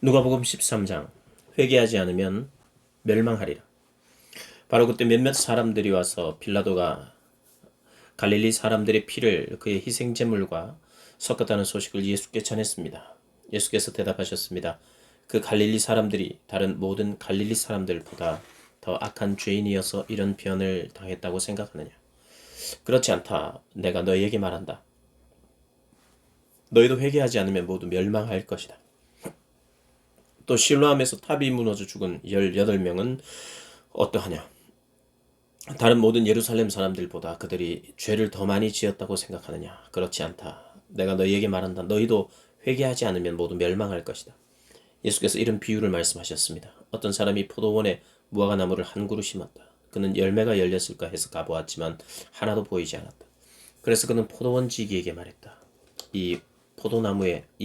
누가복음 13장 회개하지 않으면 멸망하리라. 바로 그때 몇몇 사람들이 와서 빌라도가 갈릴리 사람들의 피를 그의 희생제물과 섞었다는 소식을 예수께 전했습니다. 예수께서 대답하셨습니다. 그 갈릴리 사람들이 다른 모든 갈릴리 사람들보다 더 악한 죄인이어서 이런 변을 당했다고 생각하느냐? 그렇지 않다. 내가 너희에게 말한다. 너희도 회개하지 않으면 모두 멸망할 것이다. 또 실로암에서 탑이 무너져 죽은 18명은 어떠하냐? 다른 모든 예루살렘 사람들보다 그들이 죄를 더 많이 지었다고 생각하느냐? 그렇지 않다. 내가 너희에게 말한다. 너희도 회개하지 않으면 모두 멸망할 것이다. 예수께서 이런 비유를 말씀하셨습니다. 어떤 사람이 포도원에 무화과 나무를 한 그루 심었다. 그는 열매가 열렸을까 해서 가보았지만 하나도 보이지 않았다. 그래서 그는 포도원 지기에게 말했다. 이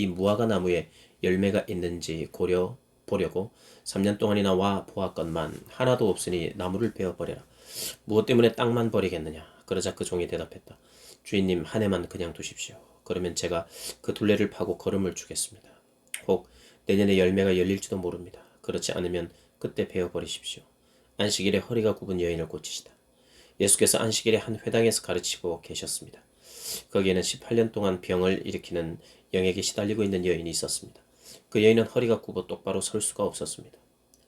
무화과 나무에 열매가 있는지 보려고 3년 동안이나 와 보았건만 하나도 없으니 나무를 베어버려라. 무엇 때문에 땅만 버리겠느냐? 그러자 그 종이 대답했다. 주인님, 한 해만 그냥 두십시오. 그러면 제가 그 둘레를 파고 거름을 주겠습니다. 혹 내년에 열매가 열릴지도 모릅니다. 그렇지 않으면 그때 베어버리십시오. 안식일에 허리가 굽은 여인을 고치시다. 예수께서 안식일에 한 회당에서 가르치고 계셨습니다. 거기에는 18년 동안 병을 일으키는 영에게 시달리고 있는 여인이 있었습니다. 그 여인은 허리가 굽어 똑바로 설 수가 없었습니다.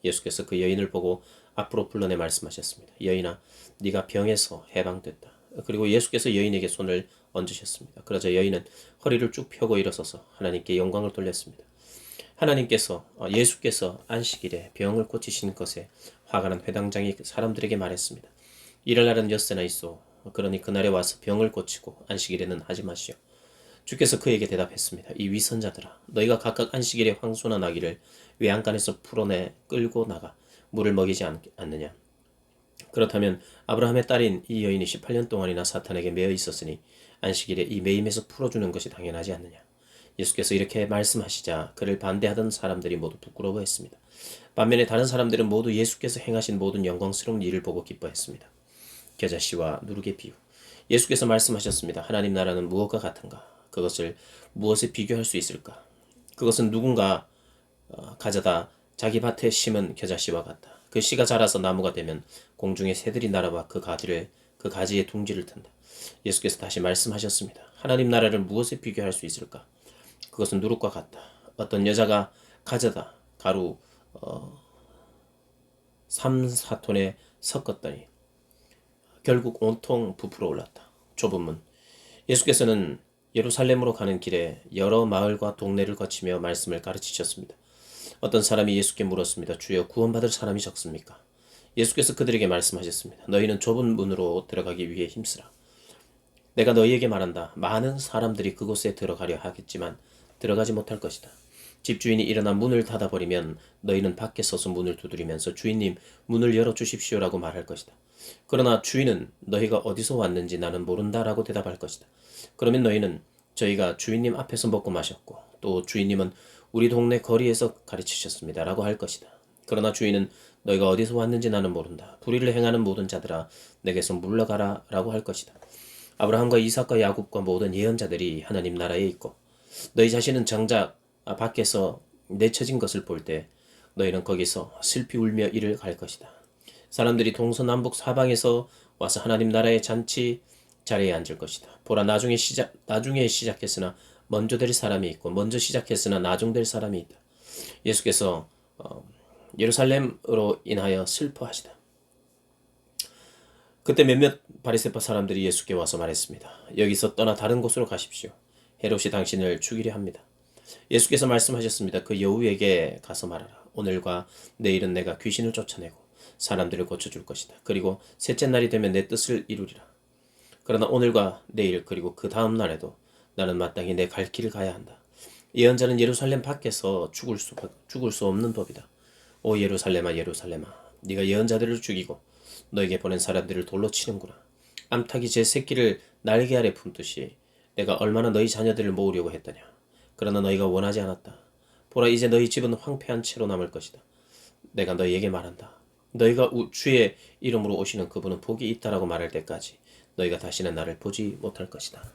예수께서 그 여인을 보고 앞으로 불러내 말씀하셨습니다. 여인아, 네가 병에서 해방됐다. 그리고 예수께서 여인에게 손을 얹으셨습니다. 그러자 여인은 허리를 쭉 펴고 일어서서 하나님께 영광을 돌렸습니다. 예수께서 안식일에 병을 고치신 것에 화가 난 회당장이 사람들에게 말했습니다. 이럴 날은 엿새나 있소. 그러니 그날에 와서 병을 고치고 안식일에는 하지 마시오. 주께서 그에게 대답했습니다. 이 위선자들아, 너희가 각각 안식일에 황소나 나귀를 외양간에서 풀어내 끌고 나가 물을 먹이지 않느냐? 그렇다면 아브라함의 딸인 이 여인이 18년 동안이나 사탄에게 매여 있었으니 안식일에 이 매임에서 풀어주는 것이 당연하지 않느냐? 예수께서 이렇게 말씀하시자 그를 반대하던 사람들이 모두 부끄러워했습니다. 반면에 다른 사람들은 모두 예수께서 행하신 모든 영광스러운 일을 보고 기뻐했습니다. 겨자씨와 누룩의 비유. 예수께서 말씀하셨습니다. 하나님 나라는 무엇과 같은가? 그것을 무엇에 비교할 수 있을까? 그것은 누군가 가져다 자기 밭에 심은 겨자씨와 같다. 그 씨가 자라서 나무가 되면 공중의 새들이 날아와 그 가지에 둥지를 튼다. 예수께서 다시 말씀하셨습니다. 하나님 나라를 무엇에 비교할 수 있을까? 그것은 누룩과 같다. 어떤 여자가 가져다 가루 3, 4톤에 섞었더니 결국 온통 부풀어 올랐다. 좁은 문. 예수께서는 예루살렘으로 가는 길에 여러 마을과 동네를 거치며 말씀을 가르치셨습니다. 어떤 사람이 예수께 물었습니다. 주여, 구원받을 사람이 적습니까? 예수께서 그들에게 말씀하셨습니다. 너희는 좁은 문으로 들어가기 위해 힘쓰라. 내가 너희에게 말한다. 많은 사람들이 그곳에 들어가려 하겠지만 들어가지 못할 것이다. 집주인이 일어나 문을 닫아버리면 너희는 밖에 서서 문을 두드리면서 주인님, 문을 열어주십시오라고 말할 것이다. 그러나 주인은 너희가 어디서 왔는지 나는 모른다라고 대답할 것이다. 그러면 너희는 저희가 주인님 앞에서 먹고 마셨고 또 주인님은 우리 동네 거리에서 가르치셨습니다라고 할 것이다. 그러나 주인은 너희가 어디서 왔는지 나는 모른다. 불의를 행하는 모든 자들아 내게서 물러가라라고 할 것이다. 아브라함과 이삭과 야곱과 모든 예언자들이 하나님 나라에 있고 너희 자신은 정작 밖에서 내쳐진 것을 볼 때 너희는 거기서 슬피 울며 이를 갈 것이다. 사람들이 동서남북 사방에서 와서 하나님 나라의 잔치 자리에 앉을 것이다. 보라, 나중에 시작했으나 먼저 될 사람이 있고 먼저 시작했으나 나중 될 사람이 있다. 예수께서 예루살렘으로 인하여 슬퍼하시다. 그때 몇몇 바리새파 사람들이 예수께 와서 말했습니다. 여기서 떠나 다른 곳으로 가십시오. 헤롯이 당신을 죽이려 합니다. 예수께서 말씀하셨습니다. 그 여우에게 가서 말하라. 오늘과 내일은 내가 귀신을 쫓아내고 사람들을 고쳐줄 것이다. 그리고 셋째 날이 되면 내 뜻을 이루리라. 그러나 오늘과 내일 그리고 그 다음 날에도 나는 마땅히 내 갈 길을 가야 한다. 예언자는 예루살렘 밖에서 죽을 수 없는 법이다. 오 예루살렘아, 예루살렘아, 네가 예언자들을 죽이고 너에게 보낸 사람들을 돌로 치는구나. 암탉이 제 새끼를 날개 아래 품듯이 내가 얼마나 너희 자녀들을 모으려고 했더냐. 그러나 너희가 원하지 않았다. 보라, 이제 너희 집은 황폐한 채로 남을 것이다. 내가 너희에게 말한다. 너희가 주의 이름으로 오시는 그분은 복이 있다라고 말할 때까지 너희가 다시는 나를 보지 못할 것이다.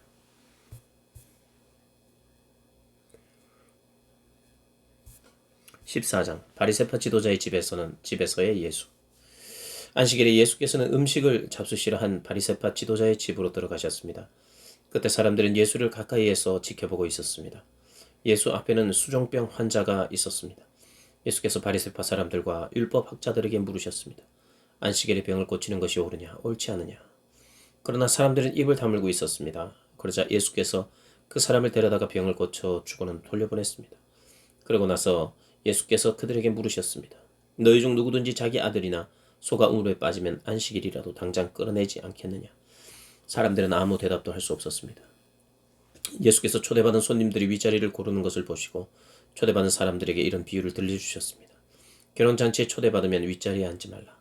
14장 바리새파 지도자의 집에서의 예수. 안식일에 예수께서는 음식을 잡수시러 한 바리새파 지도자의 집으로 들어가셨습니다. 그때 사람들은 예수를 가까이에서 지켜보고 있었습니다. 예수 앞에는 수종병 환자가 있었습니다. 예수께서 바리새파 사람들과 율법 학자들에게 물으셨습니다. 안식일에 병을 고치는 것이 옳으냐, 옳지 않으냐. 그러나 사람들은 입을 다물고 있었습니다. 그러자 예수께서 그 사람을 데려다가 병을 고쳐 주고는 돌려보냈습니다. 그러고 나서 예수께서 그들에게 물으셨습니다. 너희 중 누구든지 자기 아들이나 소가 우물에 빠지면 안식일이라도 당장 끌어내지 않겠느냐. 사람들은 아무 대답도 할 수 없었습니다. 예수께서 초대받은 손님들이 윗자리를 고르는 것을 보시고 초대받은 사람들에게 이런 비유를 들려주셨습니다. 결혼잔치에 초대받으면 윗자리에 앉지 말라.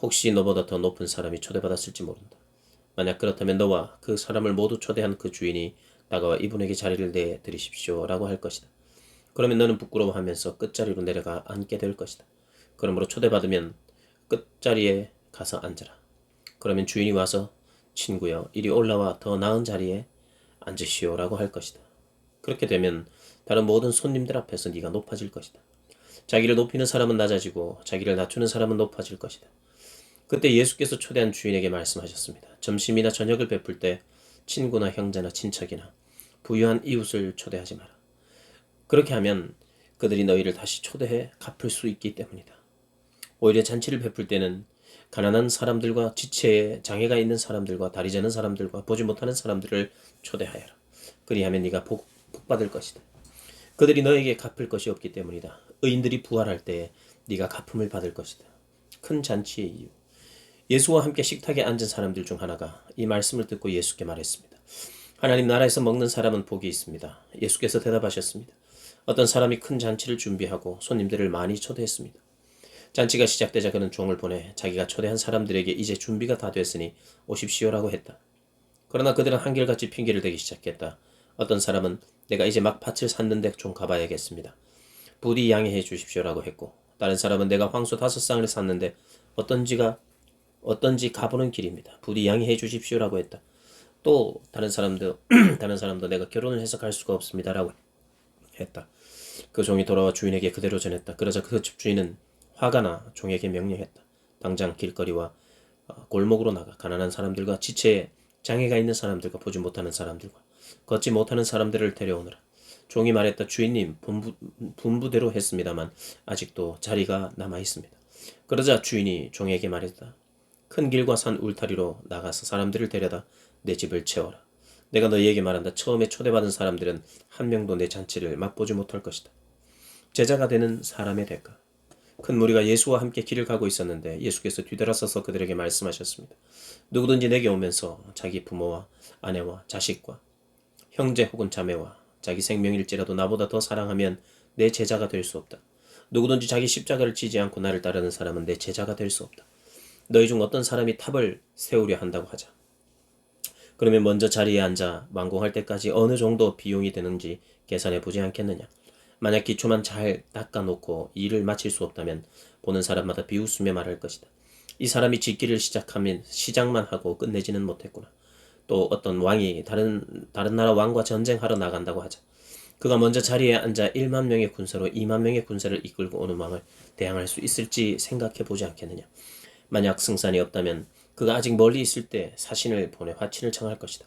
혹시 너보다 더 높은 사람이 초대받았을지 모른다. 만약 그렇다면 너와 그 사람을 모두 초대한 그 주인이 다가와 이분에게 자리를 내드리십시오 라고 할 것이다. 그러면 너는 부끄러워하면서 끝자리로 내려가 앉게 될 것이다. 그러므로 초대받으면 끝자리에 가서 앉으라. 그러면 주인이 와서 친구여 이리 올라와 더 나은 자리에 앉으시오 라고 할 것이다. 그렇게 되면 다른 모든 손님들 앞에서 네가 높아질 것이다. 자기를 높이는 사람은 낮아지고 자기를 낮추는 사람은 높아질 것이다. 그때 예수께서 초대한 주인에게 말씀하셨습니다. 점심이나 저녁을 베풀 때 친구나 형제나 친척이나 부유한 이웃을 초대하지 마라. 그렇게 하면 그들이 너희를 다시 초대해 갚을 수 있기 때문이다. 오히려 잔치를 베풀 때는 가난한 사람들과 지체에 장애가 있는 사람들과 다리 저는 사람들과 보지 못하는 사람들을 초대하여라. 그리하면 네가 복 받을 것이다. 그들이 너에게 갚을 것이 없기 때문이다. 의인들이 부활할 때에 네가 갚음을 받을 것이다. 큰 잔치의 이유. 예수와 함께 식탁에 앉은 사람들 중 하나가 이 말씀을 듣고 예수께 말했습니다. 하나님 나라에서 먹는 사람은 복이 있습니다. 예수께서 대답하셨습니다. 어떤 사람이 큰 잔치를 준비하고 손님들을 많이 초대했습니다. 잔치가 시작되자 그는 종을 보내 자기가 초대한 사람들에게 이제 준비가 다 됐으니 오십시오라고 했다. 그러나 그들은 한결같이 핑계를 대기 시작했다. 어떤 사람은 내가 이제 막 밭을 샀는데 좀 가봐야겠습니다. 부디 양해해 주십시오라고 했고, 다른 사람은 내가 황소 5쌍을 샀는데 어떤지 가보는 길입니다. 부디 양해해 주십시오라고 했다. 또 다른 사람도 내가 결혼을 해서 갈 수가 없습니다라고 했다. 그 종이 돌아와 주인에게 그대로 전했다. 그러자 그 집주인은 화가 나 종에게 명령했다. 당장 길거리와 골목으로 나가 가난한 사람들과 지체에 장애가 있는 사람들과 보지 못하는 사람들과 걷지 못하는 사람들을 데려오너라. 종이 말했다. 주인님, 분부대로 했습니다만 아직도 자리가 남아 있습니다. 그러자 주인이 종에게 말했다. 큰 길과 산 울타리로 나가서 사람들을 데려다 내 집을 채워라. 내가 너희에게 말한다. 처음에 초대받은 사람들은 한 명도 내 잔치를 맛보지 못할 것이다. 제자가 되는 사람의 대가. 큰 무리가 예수와 함께 길을 가고 있었는데 예수께서 뒤돌아서서 그들에게 말씀하셨습니다. 누구든지 내게 오면서 자기 부모와 아내와 자식과 형제 혹은 자매와 자기 생명일지라도 나보다 더 사랑하면 내 제자가 될 수 없다. 누구든지 자기 십자가를 지지 않고 나를 따르는 사람은 내 제자가 될 수 없다. 너희 중 어떤 사람이 탑을 세우려 한다고 하자. 그러면 먼저 자리에 앉아 완공할 때까지 어느 정도 비용이 드는지 계산해 보지 않겠느냐. 만약 기초만 잘 닦아놓고 일을 마칠 수 없다면 보는 사람마다 비웃으며 말할 것이다. 이 사람이 짓기를 시작하면 시작만 하고 끝내지는 못했구나. 또 어떤 왕이 다른 나라 왕과 전쟁하러 나간다고 하자. 그가 먼저 자리에 앉아 1만 명의 군사로 2만 명의 군사를 이끌고 오는 왕을 대항할 수 있을지 생각해 보지 않겠느냐. 만약 승산이 없다면 그가 아직 멀리 있을 때 사신을 보내 화친을 청할 것이다.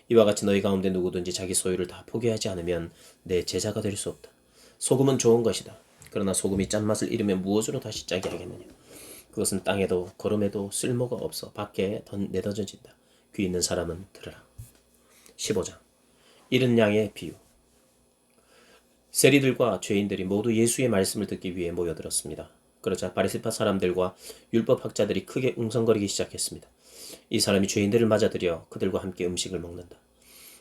이와 같이 너희 가운데 누구든지 자기 소유를 다 포기하지 않으면 내 제자가 될 수 없다. 소금은 좋은 것이다. 그러나 소금이 짠맛을 잃으면 무엇으로 다시 짜게 하겠느냐. 그것은 땅에도 거름에도 쓸모가 없어 밖에 내던져진다. 귀 있는 사람은 들으라. 15장 잃은 양의 비유. 세리들과 죄인들이 모두 예수의 말씀을 듣기 위해 모여들었습니다. 그러자 바리새파 사람들과 율법 학자들이 크게 웅성거리기 시작했습니다. 이 사람이 죄인들을 맞아들여 그들과 함께 음식을 먹는다.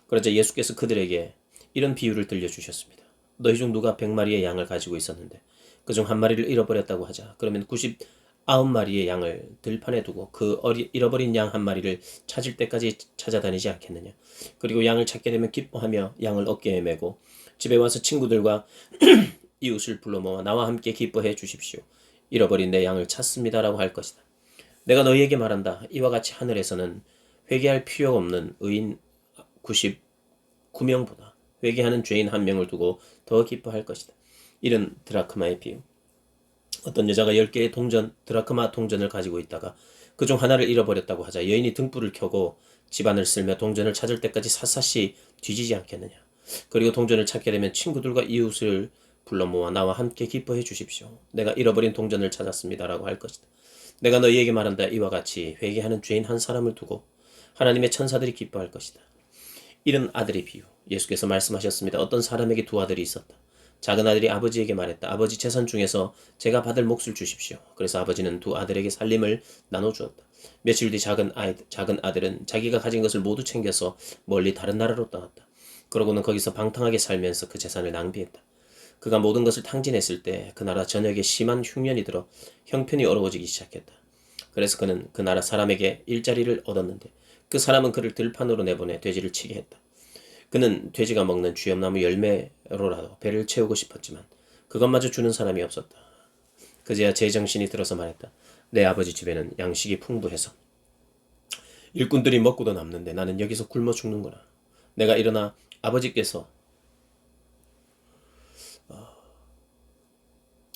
그러자 예수께서 그들에게 이런 비유를 들려주셨습니다. 너희 중 누가 100마리의 양을 가지고 있었는데 그중 한 마리를 잃어버렸다고 하자. 그러면 99마리의 양을 들판에 두고 그 잃어버린 양 한 마리를 찾을 때까지 찾아다니지 않겠느냐. 그리고 양을 찾게 되면 기뻐하며 양을 어깨에 메고 집에 와서 친구들과 이웃을 불러 모아 나와 함께 기뻐해 주십시오. 잃어버린 내 양을 찾습니다라고 할 것이다. 내가 너희에게 말한다. 이와 같이 하늘에서는 회개할 필요 없는 의인 99명보다 회개하는 죄인 1명을 두고 더 기뻐할 것이다. 이는 드라크마의 비유. 어떤 여자가 10개의 드라크마 동전을 가지고 있다가 그중 하나를 잃어버렸다고 하자 여인이 등불을 켜고 집안을 쓸며 동전을 찾을 때까지 샅샅이 뒤지지 않겠느냐. 그리고 동전을 찾게 되면 친구들과 이웃을 불러 모아 나와 함께 기뻐해 주십시오. 내가 잃어버린 동전을 찾았습니다라고 할 것이다. 내가 너희에게 말한다. 이와 같이 회개하는 죄인 한 사람을 두고 하나님의 천사들이 기뻐할 것이다. 이른 아들의 비유. 예수께서 말씀하셨습니다. 어떤 사람에게 두 아들이 있었다. 작은 아들이 아버지에게 말했다. 아버지, 재산 중에서 제가 받을 몫을 주십시오. 그래서 아버지는 두 아들에게 살림을 나눠주었다. 며칠 뒤 작은 아들은 자기가 가진 것을 모두 챙겨서 멀리 다른 나라로 떠났다. 그러고는 거기서 방탕하게 살면서 그 재산을 낭비했다. 그가 모든 것을 탕진했을 때 그 나라 전역에 심한 흉년이 들어 형편이 어려워지기 시작했다. 그래서 그는 그 나라 사람에게 일자리를 얻었는데 그 사람은 그를 들판으로 내보내 돼지를 치게 했다. 그는 돼지가 먹는 쥐엄나무 열매로라도 배를 채우고 싶었지만 그것마저 주는 사람이 없었다. 그제야 제정신이 들어서 말했다. 내 아버지 집에는 양식이 풍부해서 일꾼들이 먹고도 남는데 나는 여기서 굶어 죽는구나. 내가 일어나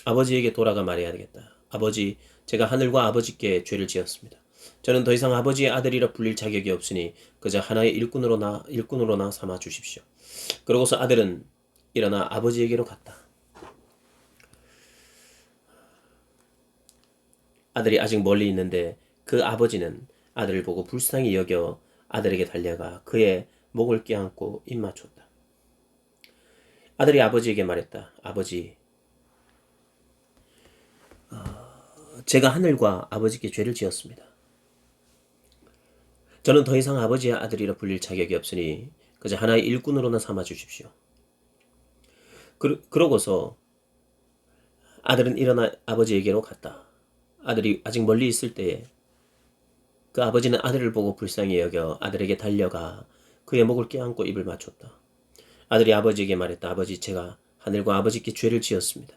아버지에게 돌아가 말해야 되겠다. 아버지, 제가 하늘과 아버지께 죄를 지었습니다. 저는 더 이상 아버지의 아들이라 불릴 자격이 없으니 그저 하나의 일꾼으로나 삼아 주십시오. 그러고서 아들은 일어나 아버지에게로 갔다. 아들이 아직 멀리 있는데 그 아버지는 아들을 보고 불쌍히 여겨 아들에게 달려가 그의 목을 껴안고 입 맞췄다. 아들이 아버지에게 말했다. 아버지, 제가 하늘과 아버지께 죄를 지었습니다. 저는 더 이상 아버지의 아들이라 불릴 자격이 없으니 그저 하나의 일꾼으로나 삼아 주십시오. 그러고서 아들은 일어나 아버지에게로 갔다. 아들이 아직 멀리 있을 때에 그 아버지는 아들을 보고 불쌍히 여겨 아들에게 달려가 그의 목을 껴안고 입을 맞췄다. 아들이 아버지에게 말했다. 아버지, 제가 하늘과 아버지께 죄를 지었습니다.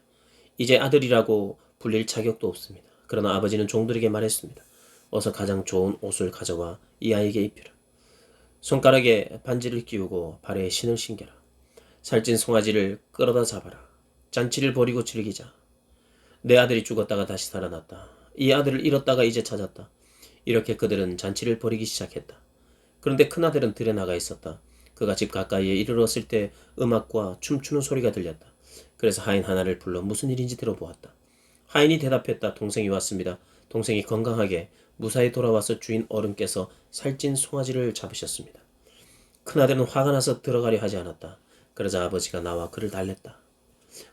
이제 아들이라고 불릴 자격도 없습니다. 그러나 아버지는 종들에게 말했습니다. 어서 가장 좋은 옷을 가져와 이 아이에게 입히라. 손가락에 반지를 끼우고 발에 신을 신겨라. 살찐 송아지를 끌어다 잡아라. 잔치를 벌이고 즐기자. 내 아들이 죽었다가 다시 살아났다. 이 아들을 잃었다가 이제 찾았다. 이렇게 그들은 잔치를 벌이기 시작했다. 그런데 큰아들은 들에 나가 있었다. 그가 집 가까이에 이르렀을 때 음악과 춤추는 소리가 들렸다. 그래서 하인 하나를 불러 무슨 일인지 들어보았다. 하인이 대답했다. 동생이 왔습니다. 동생이 건강하게 무사히 돌아와서 주인 어른께서 살찐 송아지를 잡으셨습니다. 큰아들은 화가 나서 들어가려 하지 않았다. 그러자 아버지가 나와 그를 달랬다.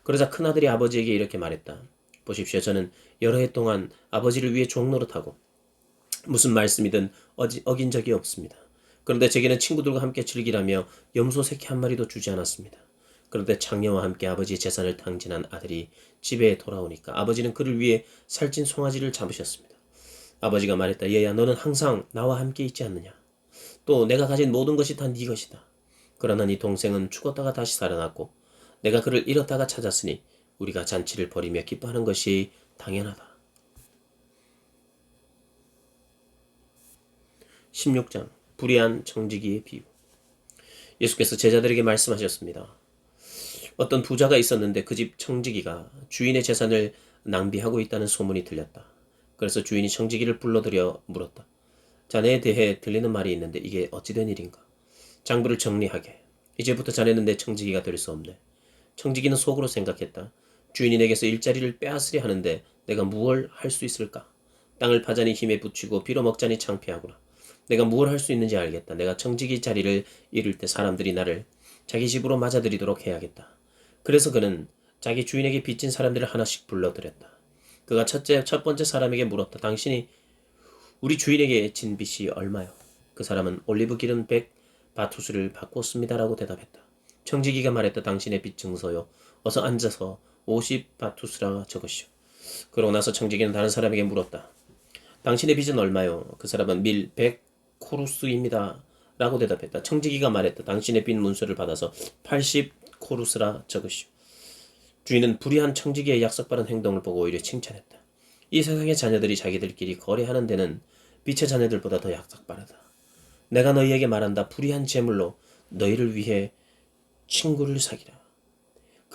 그러자 큰아들이 아버지에게 이렇게 말했다. 보십시오. 저는 여러 해 동안 아버지를 위해 종노릇하고 무슨 말씀이든 어긴 적이 없습니다. 그런데 제게는 친구들과 함께 즐기라며 염소 새끼 한 마리도 주지 않았습니다. 그런데 장녀와 함께 아버지의 재산을 탕진한 아들이 집에 돌아오니까 아버지는 그를 위해 살찐 송아지를 잡으셨습니다. 아버지가 말했다. 얘야, 너는 항상 나와 함께 있지 않느냐. 또 내가 가진 모든 것이 다 네 것이다. 그러나 네 동생은 죽었다가 다시 살아났고 내가 그를 잃었다가 찾았으니 우리가 잔치를 벌이며 기뻐하는 것이 당연하다. 16장 불의한 청지기의 비유. 예수께서 제자들에게 말씀하셨습니다. 어떤 부자가 있었는데 그 집 청지기가 주인의 재산을 낭비하고 있다는 소문이 들렸다. 그래서 주인이 청지기를 불러들여 물었다. 자네에 대해 들리는 말이 있는데 이게 어찌된 일인가? 장부를 정리하게. 이제부터 자네는 내 청지기가 될 수 없네. 청지기는 속으로 생각했다. 주인이 내게서 일자리를 빼앗으려 하는데 내가 무얼 할 수 있을까? 땅을 파자니 힘에 부치고 빌어먹자니 창피하구나. 내가 무얼 할 수 있는지 알겠다. 내가 청지기 자리를 잃을 때 사람들이 나를 자기 집으로 맞아들이도록 해야겠다. 그래서 그는 자기 주인에게 빚진 사람들을 하나씩 불러들였다. 그가 첫 번째 사람에게 물었다. 당신이 우리 주인에게 진 빚이 얼마요? 그 사람은 올리브 기름 100 바투스를 바꿨습니다라고 대답했다. 청지기가 말했다. 당신의 빚 증서요. 어서 앉아서 50 바투스라 적으시오. 그러고 나서 청지기는 다른 사람에게 물었다. 당신의 빚은 얼마요? 그 사람은 밀 100 코루스입니다. 라고 대답했다. 청지기가 말했다. 당신의 빚 문서를 받아서 80 코루스라 적으시오. 주인은 불의한 청지기의 약삭빠른 행동을 보고 오히려 칭찬했다. 이 세상의 자녀들이 자기들끼리 거래하는 데는 빛의 자녀들보다 더 약삭빠르다. 내가 너희에게 말한다. 불의한 재물로 너희를 위해 친구를 사귀라.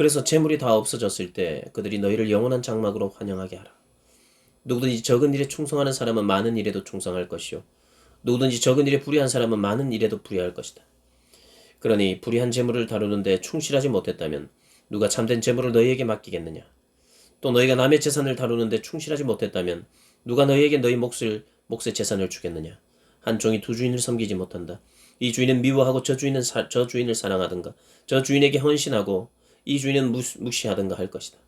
그래서 재물이 다 없어졌을 때 그들이 너희를 영원한 장막으로 환영하게 하라. 누구든지 적은 일에 충성하는 사람은 많은 일에도 충성할 것이요 누구든지 적은 일에 불의한 사람은 많은 일에도 불의할 것이다. 그러니 불의한 재물을 다루는데 충실하지 못했다면 누가 참된 재물을 너희에게 맡기겠느냐? 또 너희가 남의 재산을 다루는데 충실하지 못했다면 누가 너희에게 너희 몫의 재산을 주겠느냐? 한 종이 두 주인을 섬기지 못한다. 이 주인은 미워하고 저 주인을 사랑하든가 저 주인에게 헌신하고 이 주인은 무시하든가 할 것이다.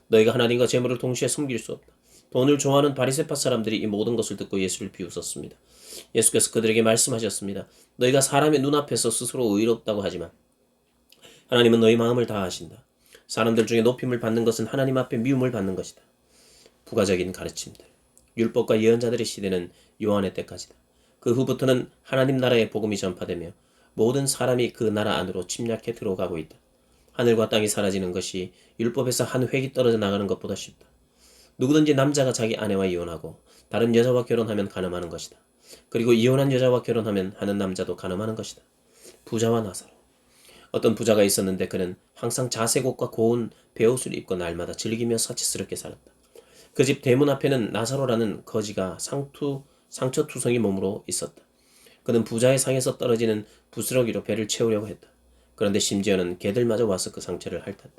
너희가 하나님과 재물을 동시에 섬길 수 없다. 돈을 좋아하는 바리새파 사람들이 이 모든 것을 듣고 예수를 비웃었습니다. 예수께서 그들에게 말씀하셨습니다. 너희가 사람의 눈앞에서 스스로 의롭다고 하지만 하나님은 너희 마음을 다 아신다. 사람들 중에 높임을 받는 것은 하나님 앞에 미움을 받는 것이다. 부가적인 가르침들. 율법과 예언자들의 시대는 요한의 때까지다. 그 후부터는 하나님 나라의 복음이 전파되며 모든 사람이 그 나라 안으로 침략해 들어가고 있다. 하늘과 땅이 사라지는 것이 율법에서 한 획이 떨어져 나가는 것보다 쉽다. 누구든지 남자가 자기 아내와 이혼하고 다른 여자와 결혼하면 간음하는 것이다. 그리고 이혼한 여자와 결혼하면 하는 남자도 간음하는 것이다. 부자와 나사로. 어떤 부자가 있었는데 그는 항상 자색 옷과 고운 베옷을 입고 날마다 즐기며 사치스럽게 살았다. 그 집 대문 앞에는 나사로라는 거지가 상처투성이 몸으로 있었다. 그는 부자의 상에서 떨어지는 부스러기로 배를 채우려고 했다. 그런데 심지어는 개들마저 와서 그 상처를 핥았다.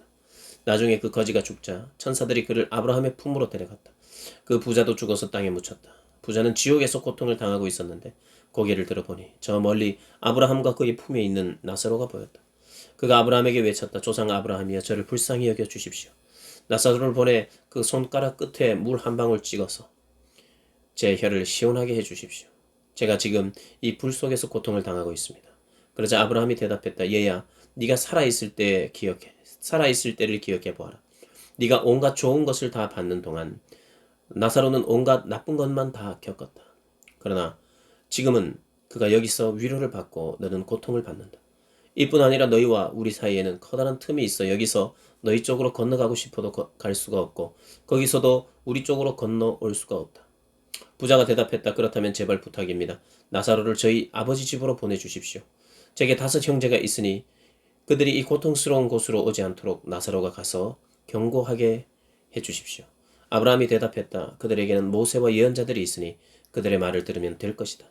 나중에 그 거지가 죽자 천사들이 그를 아브라함의 품으로 데려갔다. 그 부자도 죽어서 땅에 묻혔다. 부자는 지옥에서 고통을 당하고 있었는데 고개를 들어보니 저 멀리 아브라함과 그의 품에 있는 나사로가 보였다. 그가 아브라함에게 외쳤다. 조상 아브라함이여 저를 불쌍히 여겨 주십시오. 나사로를 보내 그 손가락 끝에 물 한 방울 찍어서 제 혀를 시원하게 해 주십시오. 제가 지금 이 불 속에서 고통을 당하고 있습니다. 그러자 아브라함이 대답했다. 얘야, 네가 살아있을 때를 기억해 보아라. 네가 온갖 좋은 것을 다 받는 동안 나사로는 온갖 나쁜 것만 다 겪었다. 그러나 지금은 그가 여기서 위로를 받고 너는 고통을 받는다. 이뿐 아니라 너희와 우리 사이에는 커다란 틈이 있어 여기서 너희 쪽으로 건너가고 싶어도 갈 수가 없고 거기서도 우리 쪽으로 건너올 수가 없다. 부자가 대답했다. 그렇다면 제발 부탁입니다. 나사로를 저희 아버지 집으로 보내주십시오. 제게 5 형제가 있으니 그들이 이 고통스러운 곳으로 오지 않도록 나사로가 가서 경고하게 해주십시오. 아브라함이 대답했다. 그들에게는 모세와 예언자들이 있으니 그들의 말을 들으면 될 것이다.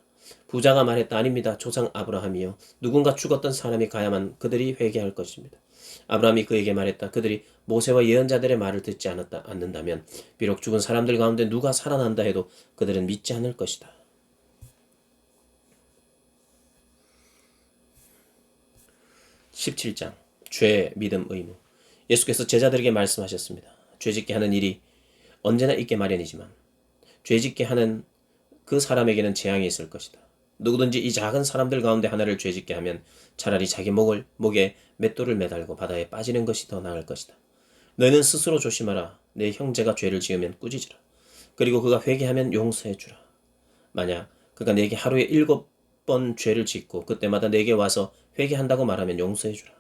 부자가 말했다. 아닙니다. 조상 아브라함이요. 누군가 죽었던 사람이 가야만 그들이 회개할 것입니다. 아브라함이 그에게 말했다. 그들이 모세와 예언자들의 말을 듣지 않는다면 비록 죽은 사람들 가운데 누가 살아난다 해도 그들은 믿지 않을 것이다. 17장 죄, 믿음, 의무. 예수께서 제자들에게 말씀하셨습니다. 죄짓게 하는 일이 언제나 있게 마련이지만 죄짓게 하는 그 사람에게는 재앙이 있을 것이다. 누구든지 이 작은 사람들 가운데 하나를 죄짓게 하면 차라리 자기 목에 맷돌을 매달고 바다에 빠지는 것이 더 나을 것이다. 너희는 스스로 조심하라. 내 형제가 죄를 지으면 꾸짖으라. 그리고 그가 회개하면 용서해 주라. 만약 그가 내게 하루에 7번 죄를 짓고 그때마다 내게 와서 회개한다고 말하면 용서해 주라.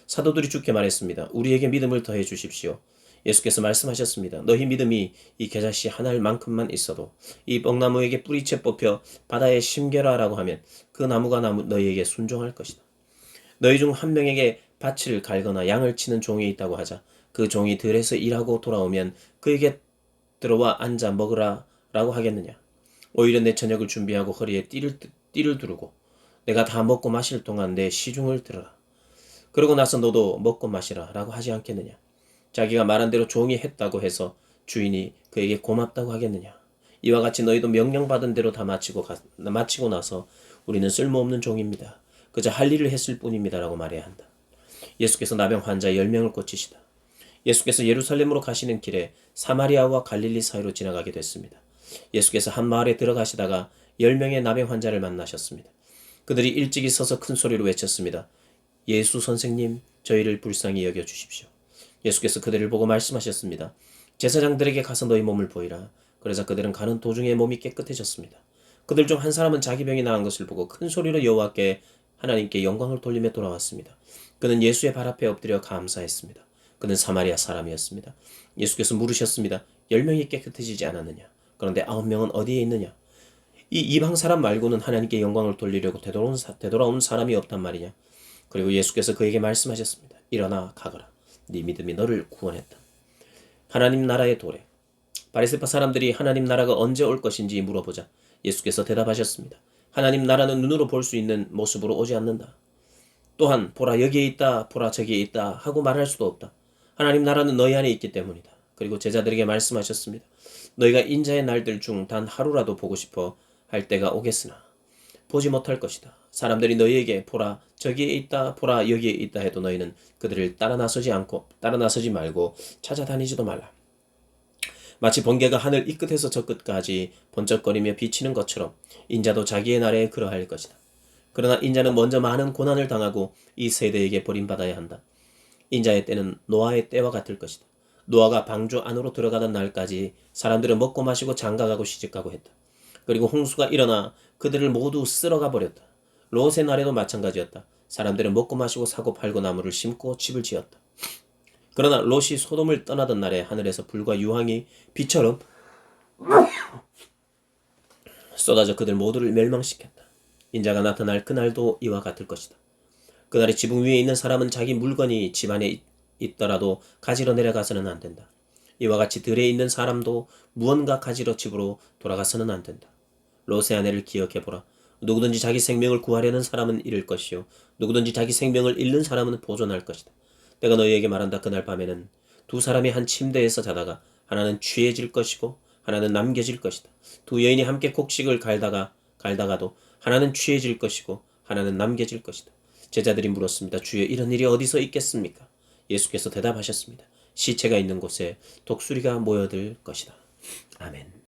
사도들이 주께 말했습니다. 우리에게 믿음을 더해 주십시오. 예수께서 말씀하셨습니다. 너희 믿음이 이 겨자씨 하나만큼만 있어도 이 뽕나무에게 뿌리채 뽑혀 바다에 심겨라라고 하면 그 나무가 너희에게 순종할 것이다. 너희 중 한 명에게 밭을 갈거나 양을 치는 종이 있다고 하자. 그 종이 들에서 일하고 돌아오면 그에게 들어와 앉아 먹으라라고 하겠느냐. 오히려 내 저녁을 준비하고 허리에 띠를 두르고 내가 다 먹고 마실 동안 내 시중을 들어라. 그러고 나서 너도 먹고 마시라 라고 하지 않겠느냐. 자기가 말한 대로 종이 했다고 해서 주인이 그에게 고맙다고 하겠느냐. 이와 같이 너희도 명령받은 대로 다 마치고 나서 우리는 쓸모없는 종입니다. 그저 할 일을 했을 뿐입니다 라고 말해야 한다. 예수께서 나병 환자 10명을 고치시다. 예수께서 예루살렘으로 가시는 길에 사마리아와 갈릴리 사이로 지나가게 됐습니다. 예수께서 한 마을에 들어가시다가 10명의 나병 환자를 만나셨습니다. 그들이 일찍이 서서 큰 소리로 외쳤습니다. 예수 선생님, 저희를 불쌍히 여겨 주십시오. 예수께서 그들을 보고 말씀하셨습니다. 제사장들에게 가서 너희 몸을 보이라. 그러자 그들은 가는 도중에 몸이 깨끗해졌습니다. 그들 중 한 사람은 자기 병이 나은 것을 보고 큰 소리로 하나님께 영광을 돌리며 돌아왔습니다. 그는 예수의 발 앞에 엎드려 감사했습니다. 그는 사마리아 사람이었습니다. 예수께서 물으셨습니다. 10명이 깨끗해지지 않았느냐? 그런데 9명은 어디에 있느냐? 이 이방 사람 말고는 하나님께 영광을 돌리려고 되돌아온 사람이 없단 말이냐? 그리고 예수께서 그에게 말씀하셨습니다. 일어나 가거라. 네 믿음이 너를 구원했다. 하나님 나라의 도래. 바리새파 사람들이 하나님 나라가 언제 올 것인지 물어보자 예수께서 대답하셨습니다. 하나님 나라는 눈으로 볼 수 있는 모습으로 오지 않는다. 또한 보라 여기에 있다, 보라 저기에 있다 하고 말할 수도 없다. 하나님 나라는 너희 안에 있기 때문이다. 그리고 제자들에게 말씀하셨습니다. 너희가 인자의 날들 중 단 하루라도 보고 싶어 할 때가 오겠으나 보지 못할 것이다. 사람들이 너희에게 보라 저기에 있다, 보라 여기에 있다 해도 너희는 그들을 따라 나서지 말고 찾아다니지도 말라. 마치 번개가 하늘 이 끝에서 저 끝까지 번쩍거리며 비치는 것처럼 인자도 자기의 날에 그러할 것이다. 그러나 인자는 먼저 많은 고난을 당하고 이 세대에게 버림받아야 한다. 인자의 때는 노아의 때와 같을 것이다. 노아가 방주 안으로 들어가던 날까지 사람들은 먹고 마시고 장가가고 시집가고 했다. 그리고 홍수가 일어나 그들을 모두 쓸어가 버렸다. 롯의 날에도 마찬가지였다. 사람들은 먹고 마시고 사고 팔고 나무를 심고 집을 지었다. 그러나 롯이 소돔을 떠나던 날에 하늘에서 불과 유황이 비처럼 쏟아져 그들 모두를 멸망시켰다. 인자가 나타날 그날도 이와 같을 것이다. 그날의 지붕 위에 있는 사람은 자기 물건이 집 안에 있더라도 가지러 내려가서는 안 된다. 이와 같이 들에 있는 사람도 무언가 가지러 집으로 돌아가서는 안 된다. 롯의 아내를 기억해보라. 누구든지 자기 생명을 구하려는 사람은 잃을 것이요 누구든지 자기 생명을 잃는 사람은 보존할 것이다. 내가 너희에게 말한다. 그날 밤에는 두 사람이 한 침대에서 자다가 하나는 취해질 것이고 하나는 남겨질 것이다. 두 여인이 함께 곡식을 갈다가도 하나는 취해질 것이고 하나는 남겨질 것이다. 제자들이 물었습니다. 주여 이런 일이 어디서 있겠습니까? 예수께서 대답하셨습니다. 시체가 있는 곳에 독수리가 모여들 것이다. 아멘.